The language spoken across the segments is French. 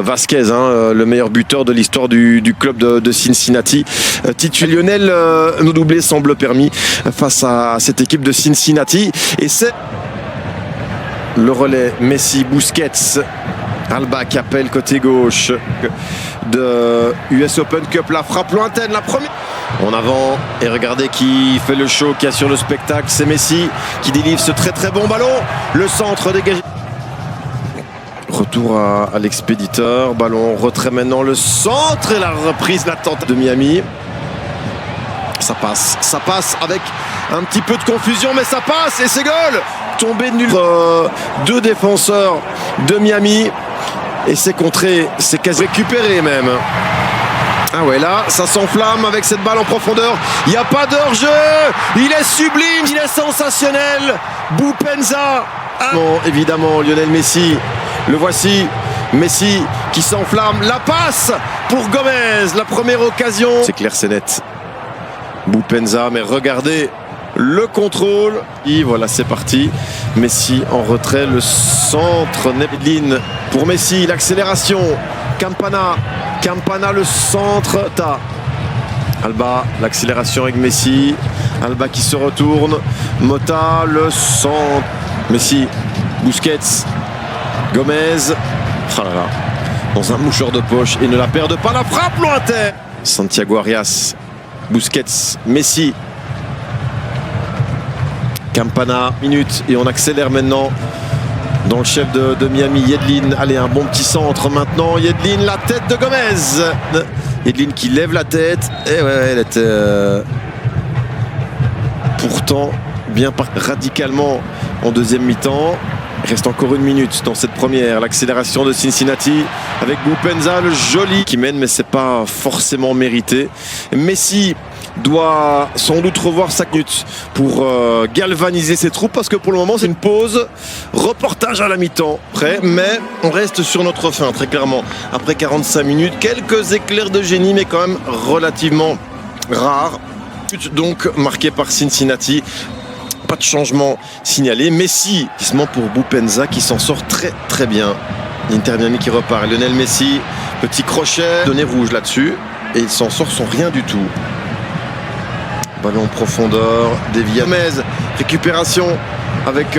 Vasquez, le meilleur buteur de l'histoire du club de Cincinnati. Lionel, nos doublés semble permis face à cette équipe de Cincinnati. Et c'est le relais Messi, Busquets, Alba qui appelle côté gauche de US Open Cup. La frappe lointaine, la première. En avant, et regardez qui fait le show, qui assure le spectacle. C'est Messi qui délivre ce très très bon ballon. Le centre dégagé. Retour à l'expéditeur. Ballon, retrait maintenant, le centre et la reprise, la tente de Miami. Ça passe avec un petit peu de confusion, mais ça passe et c'est goal. Tombé de nul. Deux défenseurs de Miami et c'est contré, c'est quasi récupéré même. Ah ouais, là, ça s'enflamme avec cette balle en profondeur. Il n'y a pas de hors-jeu. Il est sublime, il est sensationnel. Boupendza. Ah. Bon, évidemment, Lionel Messi. Le voici. Messi qui s'enflamme. La passe pour Gomez. La première occasion. C'est clair, c'est net. Boupendza, mais regardez le contrôle. Et voilà, c'est parti. Messi en retrait. Le centre. Nedlin pour Messi. L'accélération. Campana, le centre. Alba, l'accélération avec Messi. Alba qui se retourne. Mota, le centre. Messi, Busquets, Gomez. Oh là là. Dans un mouchoir de poche et ne la perde pas. La frappe lointaine. Santiago Arias, Busquets, Messi. Campana, minute. Et on accélère maintenant. Dans le chef de Miami, Yedlin. Allez, un bon petit centre maintenant. Yedlin, la tête de Gomez. Yedlin qui lève la tête. Et ouais, elle était pourtant bien radicalement en deuxième mi-temps. Il reste encore une minute dans cette première. L'accélération de Cincinnati avec Boupendza, le joli qui mène, mais c'est pas forcément mérité. Messi doit sans doute revoir sa minute pour galvaniser ses troupes parce que pour le moment c'est une pause. Reportage à la mi-temps prêt, mais on reste sur notre fin très clairement. Après 45 minutes, quelques éclairs de génie mais quand même relativement rares. Donc marqué par Cincinnati. Pas de changement signalé. Messi, pour Boupendza qui s'en sort très très bien. L'Inter Miami qui repart. Lionel Messi, petit crochet, donné rouge là-dessus et il s'en sort sans rien du tout. Ballon en profondeur, dévié. Gomez, récupération avec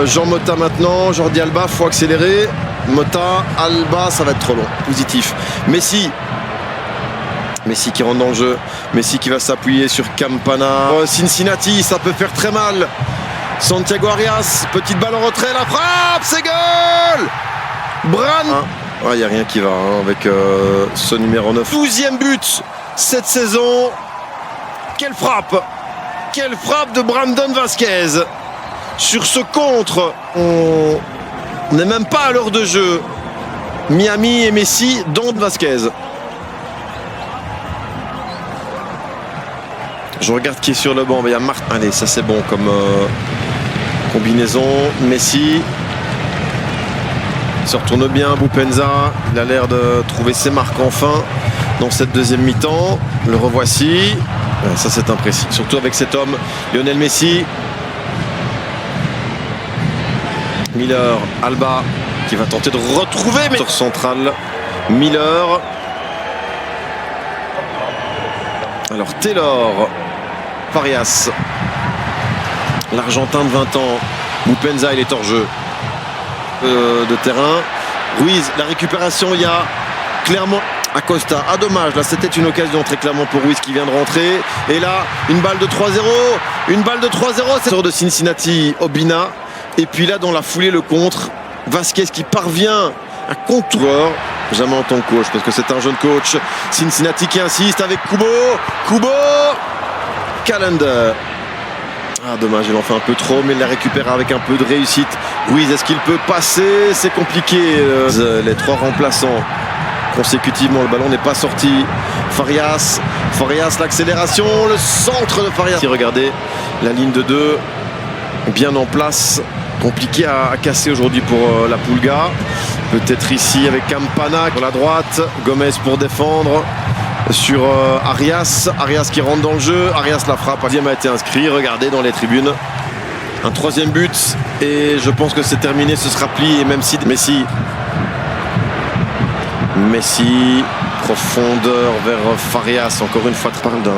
Jean Mota maintenant. Jordi Alba, faut accélérer. Mota, Alba, ça va être trop long. Positif. Messi qui rentre dans le jeu. Messi qui va s'appuyer sur Campana. Cincinnati, ça peut faire très mal. Santiago Arias, petite balle en retrait, la frappe, c'est goal. Il n'y a rien qui va avec ce numéro 9. 12e but cette saison. Quelle frappe de Brandon Vasquez. Sur ce contre, on n'est même pas à l'heure de jeu. Miami et Messi, dont Vasquez. Je regarde qui est sur le banc. Il y a Martin. Allez, ça c'est bon comme combinaison. Messi. Il se retourne bien. Boupendza. Il a l'air de trouver ses marques enfin dans cette deuxième mi-temps. Le revoici. Ça c'est imprécis. Surtout avec cet homme, Lionel Messi. Miller, Alba qui va tenter de retrouver. Mais sur central, Miller. Alors Taylor. Farias, l'Argentin de 20 ans. Boupendza, il est hors jeu de terrain. Ruiz, la récupération, il y a clairement Acosta. Ah dommage, là c'était une occasion très clairement pour Ruiz qui vient de rentrer. Et là, une balle de 3-0. C'est sort de Cincinnati, Obina. Et puis là, dans la foulée, le contre. Vasquez qui parvient à contour. Jamais en tant que coach, parce que c'est un jeune coach. Cincinnati qui insiste avec Kubo. Callender. Ah dommage, il en fait un peu trop, mais il la récupère avec un peu de réussite. Ruiz, est-ce qu'il peut passer? C'est compliqué. Les trois remplaçants consécutivement, le ballon n'est pas sorti. Farias, l'accélération, le centre de Farias. Regardez la ligne de 2 bien en place. Compliqué à casser aujourd'hui pour la Pulga. Peut-être ici avec Campana sur la droite. Gomez pour défendre. Sur Arias qui rentre dans le jeu. Arias la frappe. Deuxième a été inscrit. Regardez dans les tribunes. Un troisième but. Et je pense que c'est terminé. Ce sera plié. Et même si Messi Messi, profondeur vers Farias. Encore une fois, tu parles d'un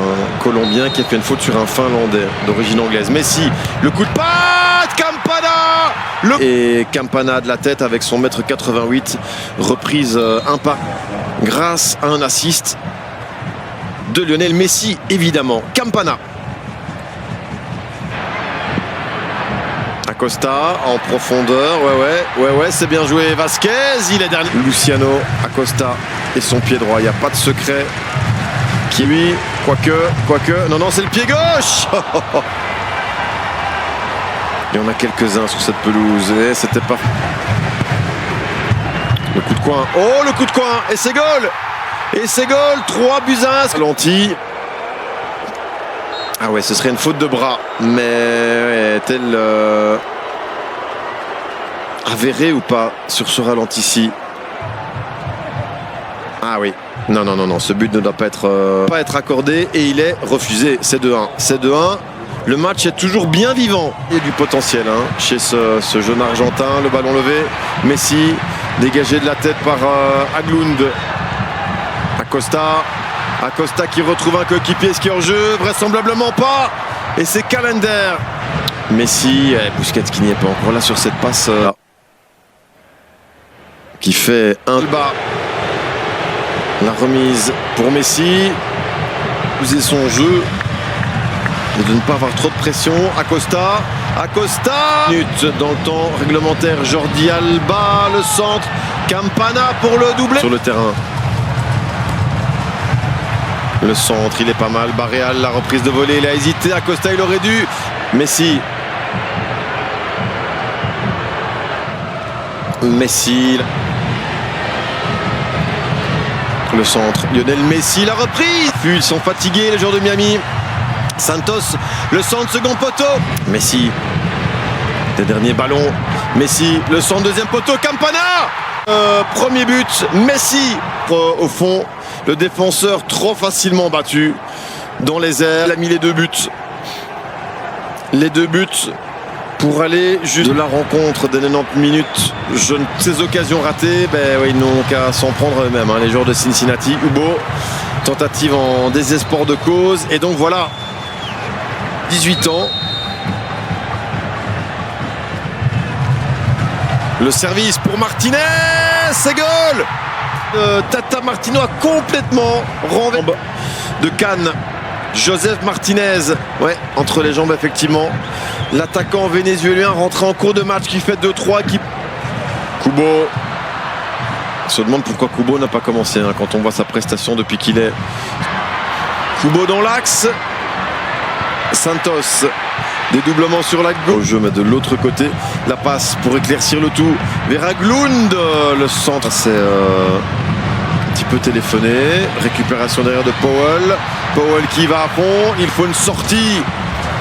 Colombien qui a fait une faute sur un Finlandais d'origine anglaise. Messi, le coup de patte, Campana Et Campana de la tête avec son mètre 88, reprise un pas grâce à un assist de Lionel Messi, évidemment. Campana. Acosta en profondeur, ouais, c'est bien joué. Vasquez, il est dernier. Luciano Acosta et son pied droit, il n'y a pas de secret. Qui lui, quoique, non, c'est le pied gauche. Il y en a quelques-uns sur cette pelouse et c'était pas. Le coup de coin, le coup de coin, et c'est goal. 3 buts à 1. Ralenti. Ah ouais, ce serait une faute de bras, mais est-elle avérée ou pas sur ce ralenti-ci? Ah oui, non, ce but ne doit pas être accordé et il est refusé. C'est 2-1. Le match est toujours bien vivant. Il y a du potentiel chez ce jeune Argentin. Le ballon levé, Messi dégagé de la tête par Haglund. Acosta qui retrouve un coéquipier, ce qui est en jeu, vraisemblablement pas. Et c'est Calender. Messi, Busquets qui n'y est pas encore là sur cette passe qui fait un bas. La remise pour Messi. User son jeu et de ne pas avoir trop de pression. Acosta. Minute dans le temps réglementaire. Jordi Alba, le centre. Campana pour le doublé. Sur le terrain. Le centre, il est pas mal. Barreal, la reprise de volée, il a hésité. Acosta, il aurait dû. Messi. Le centre. Lionel Messi, la reprise. Puis ils sont fatigués, les joueurs de Miami. Santos, le centre, second poteau. Messi. Des derniers ballons. Messi, le centre, deuxième poteau. Campana. Premier but. Messi. Au fond. Le défenseur trop facilement battu dans les airs. Il a mis les 2 buts. Les 2 buts pour aller juste de la rencontre des 90 minutes. Ces occasions ratées, ils n'ont qu'à s'en prendre eux-mêmes. Les joueurs de Cincinnati. Hubo, tentative en désespoir de cause. Et donc voilà, 18 ans. Le service pour Martinez. C'est goal. Tata Martino a complètement renversé de Cannes. Joseph Martinez, entre les jambes effectivement. L'attaquant vénézuélien rentré en cours de match qui fait 2-3. Kubo. On se demande pourquoi Kubo n'a pas commencé quand on voit sa prestation depuis qu'il est. Kubo dans l'axe. Santos. Dédoublement sur la gauche. Au jeu, mais de l'autre côté. La passe pour éclaircir le tout. Vers Haglund. Le centre, c'est un petit peu téléphoné. Récupération derrière de Powell. Powell qui va à fond. Il faut une sortie.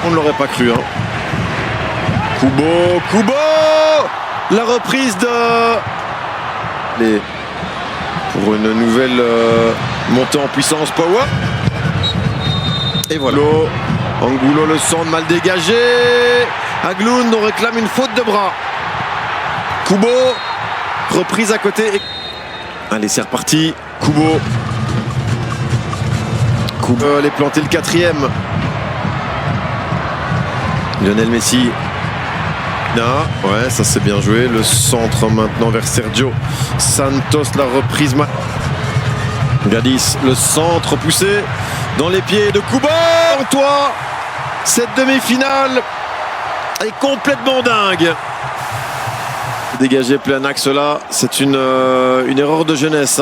On ne l'aurait pas cru. Kubo. La reprise de. Pour une nouvelle montée en puissance, Powell. Et voilà. Angulo, le centre mal dégagé. Haglund, on réclame une faute de bras. Kubo, reprise à côté. Allez, c'est reparti. Kubo, allez planter le 4e. Lionel Messi. Ça c'est bien joué. Le centre maintenant vers Sergio Santos, la reprise. Gadis, le centre poussé dans les pieds de Kubo. Toi, cette demi-finale est complètement dingue. Dégagé plein axe là, c'est une erreur de jeunesse.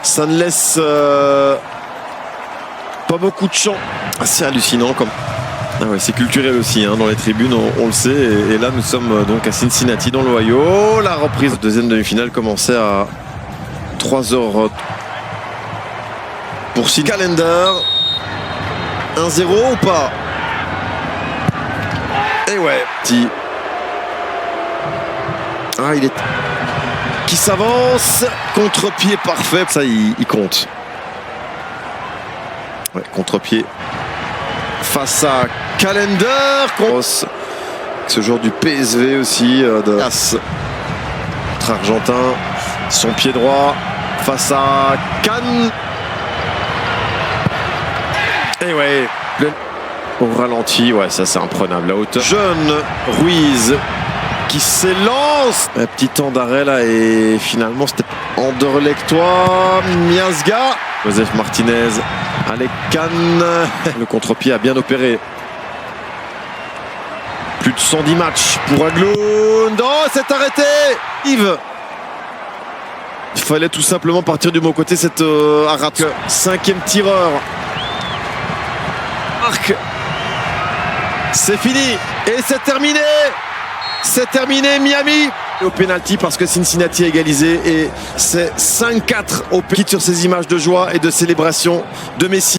Ça ne laisse pas beaucoup de champ. C'est hallucinant comme. C'est culturel aussi dans les tribunes, on le sait. Et là nous sommes donc à Cincinnati dans l'Ohio. La reprise deuxième demi-finale commençait à 3h pour Calender. 1-0 ou pas? Et il est qui s'avance, contre-pied parfait, ça il compte. Contre-pied face à Calender. Ce joueur du PSV aussi de argentin, son pied droit face à Cannes. Et ouais, au ralenti, ouais, ça c'est imprenable. La hauteur. Jeune Ruiz qui s'élance. Un petit temps d'arrêt là et finalement c'était Anderlecht-toi. Miasga. Joseph Martinez. Allez, Cannes. Le contre-pied a bien opéré. Plus de 110 matchs pour Haglund. Oh, c'est arrêté. Yves. Il fallait tout simplement partir du bon côté. Cette Arat. 5e tireur. Marc. C'est fini. Et c'est terminé. C'est terminé, Miami. Au pénalty parce que Cincinnati a égalisé. Et c'est 5-4 au pénalty sur ces images de joie et de célébration de Messi.